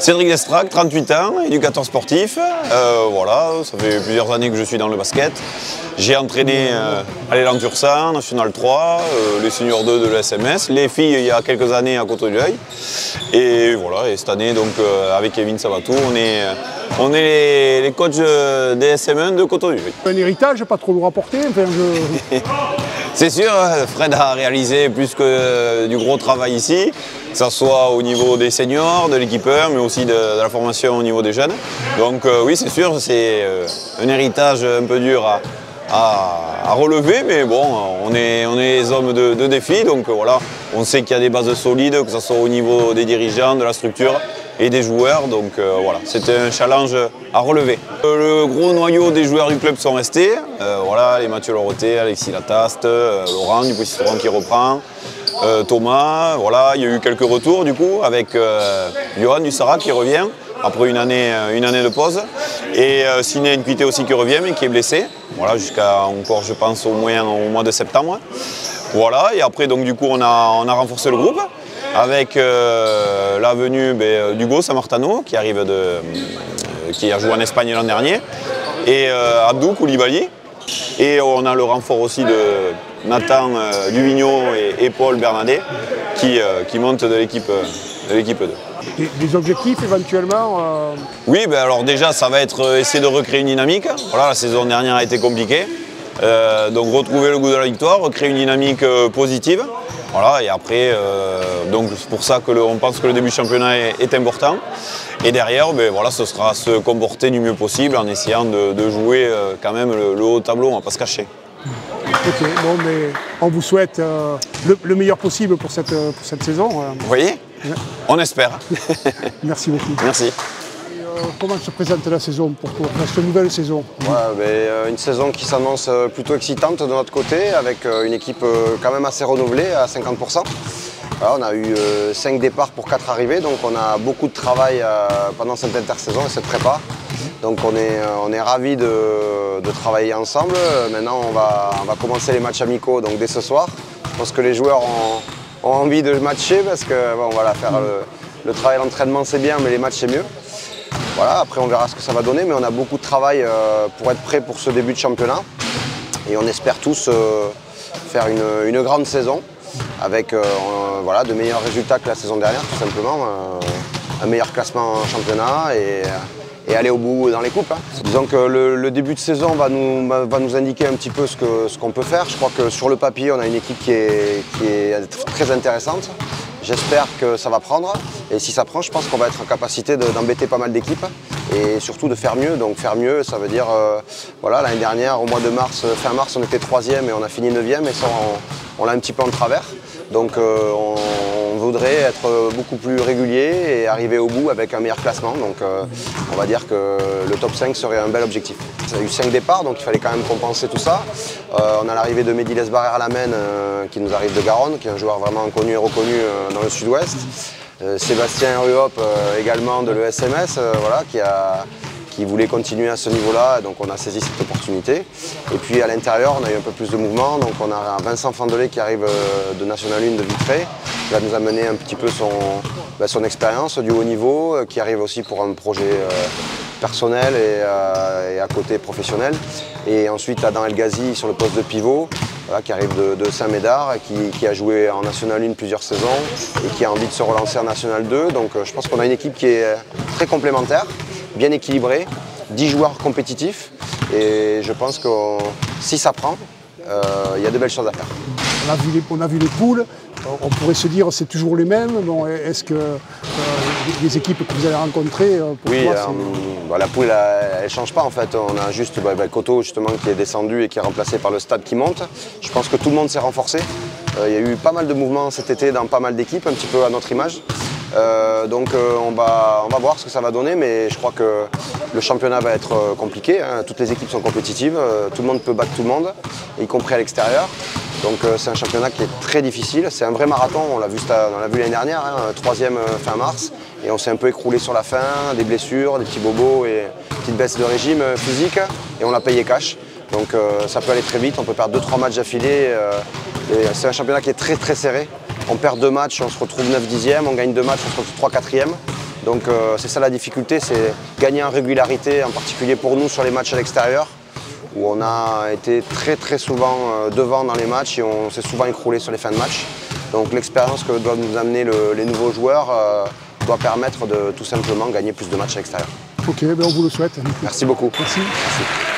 Cédric Destrac, 38 ans, éducateur sportif. Voilà, ça fait plusieurs années que je suis dans le basket. J'ai entraîné à l'élan Tursan, National 3, les seniors 2 de l'ESMS, les filles il y a quelques années à Côte-d'Oeil. Et voilà, et cette année donc avec Kevin Sabatou, on est les coachs des SM1 de Côte-d'Oeil. Un héritage pas trop lourd à porter. C'est sûr, Fred a réalisé plus que du gros travail ici, que ce soit au niveau des seniors, de l'équipeur, mais aussi de la formation au niveau des jeunes. Donc oui, c'est sûr, c'est un héritage un peu dur à relever, mais bon, on est les hommes de défi, donc voilà, on sait qu'il y a des bases solides, que ce soit au niveau des dirigeants, de la structure et des joueurs, donc voilà, c'était un challenge à relever. Le gros noyau des joueurs du club sont restés, voilà, les Mathieu Loroté, Alexis Lataste, Laurent Dupuis-Citron qui reprend, Thomas, voilà, il y a eu quelques retours du coup, avec Johan Dussara qui revient après une année de pause, et Siné Nkuité aussi qui revient mais qui est blessé, voilà, jusqu'à encore je pense au moins au mois de septembre. Voilà, et après donc du coup on a renforcé le groupe avec la venue d'Hugo Sammartano qui a joué en Espagne l'an dernier, et Abdou Koulibaly, et on a le renfort aussi de Nathan Duvigneau et Paul Bernadet qui montent de l'équipe 2. Des objectifs éventuellement Oui, alors déjà ça va être essayer de recréer une dynamique. Voilà, la saison dernière a été compliquée. Donc retrouver le goût de la victoire, recréer une dynamique positive. Voilà, et après, donc c'est pour ça qu'on pense que le début du championnat est important. Et derrière, voilà, ce sera se comporter du mieux possible en essayant de jouer quand même le haut tableau, on ne va pas se cacher. Ok, bon, mais on vous souhaite le meilleur possible pour cette saison. Vous voyez ? Ouais. On espère. Merci beaucoup. Merci. Comment se présente la saison pour toi, cette nouvelle saison? Une saison qui s'annonce plutôt excitante de notre côté, avec une équipe quand même assez renouvelée à 50%. Voilà, on a eu 5 départs pour 4 arrivées, donc on a beaucoup de travail pendant cette intersaison et cette prépa. Donc on est ravis de travailler ensemble. Maintenant on va commencer les matchs amicaux donc, dès ce soir. Je pense que les joueurs ont envie de matcher parce que bon, voilà, faire le travail d'entraînement c'est bien, mais les matchs c'est mieux. Voilà, après on verra ce que ça va donner, mais on a beaucoup de travail pour être prêt pour ce début de championnat. Et on espère tous faire une grande saison avec voilà, de meilleurs résultats que la saison dernière, tout simplement. Un meilleur classement en championnat et aller au bout dans les coupes. Disons que le début de saison va nous indiquer un petit peu ce qu'on peut faire. Je crois que sur le papier, on a une équipe qui est très intéressante. J'espère que ça va prendre, et si ça prend, je pense qu'on va être en capacité d'embêter pas mal d'équipes et surtout de faire mieux. Donc faire mieux, ça veut dire, voilà, l'année dernière, au mois de mars, fin mars, on était 3e et on a fini 9e, et ça, on l'a un petit peu en travers. Donc on voudrait être beaucoup plus régulier et arriver au bout avec un meilleur classement. Donc on va dire que le top 5 serait un bel objectif. Il y a eu 5 départs, donc il fallait quand même compenser tout ça. On a l'arrivée de Mehdi Lesbarrer à la Maine, qui nous arrive de Garonne, qui est un joueur vraiment connu et reconnu dans le sud-ouest. Sébastien Ruop également de l'ESMS, voilà, qui voulait continuer à ce niveau-là, donc on a saisi cette opportunité. Et puis à l'intérieur, on a eu un peu plus de mouvement, donc on a Vincent Fandelet qui arrive de National 1 de Vitré, qui va nous amener un petit peu son expérience du haut niveau, qui arrive aussi pour un projet personnel et à côté professionnel. Et ensuite Adam El Ghazi sur le poste de pivot, voilà, qui arrive de Saint-Médard, qui a joué en National 1 plusieurs saisons et qui a envie de se relancer en National 2. Donc je pense qu'on a une équipe qui est très complémentaire, bien équilibrée, 10 joueurs compétitifs, et je pense que si ça prend, il y a de belles choses à faire. On a vu les poules, on pourrait se dire c'est toujours les mêmes. Bon, est-ce que les équipes que vous allez rencontrer, pour oui, toi, la poule elle ne change pas en fait. On a juste Coteau justement qui est descendu et qui est remplacé par le Stade qui monte. Je pense que tout le monde s'est renforcé. Il y a eu pas mal de mouvements cet été dans pas mal d'équipes, un petit peu à notre image. Donc on va voir ce que ça va donner, mais je crois que le championnat va être compliqué, hein. Toutes les équipes sont compétitives, tout le monde peut battre tout le monde, y compris à l'extérieur. Donc c'est un championnat qui est très difficile, c'est un vrai marathon, on l'a vu l'année dernière, hein, 3e fin mars, et on s'est un peu écroulé sur la fin, des blessures, des petits bobos et une petite baisse de régime physique, et on l'a payé cash. Donc ça peut aller très vite, on peut perdre 2-3 matchs d'affilée, c'est un championnat qui est très très serré. On perd 2 matchs, on se retrouve 9-10e, on gagne 2 matchs, on se retrouve 3-4e. Donc c'est ça la difficulté, c'est gagner en régularité, en particulier pour nous sur les matchs à l'extérieur, où on a été très souvent devant dans les matchs et on s'est souvent écroulé sur les fins de match. Donc l'expérience que doivent nous amener les nouveaux joueurs doit permettre de tout simplement gagner plus de matchs à l'extérieur. Ok, ben on vous le souhaite. Merci beaucoup. Merci. Merci.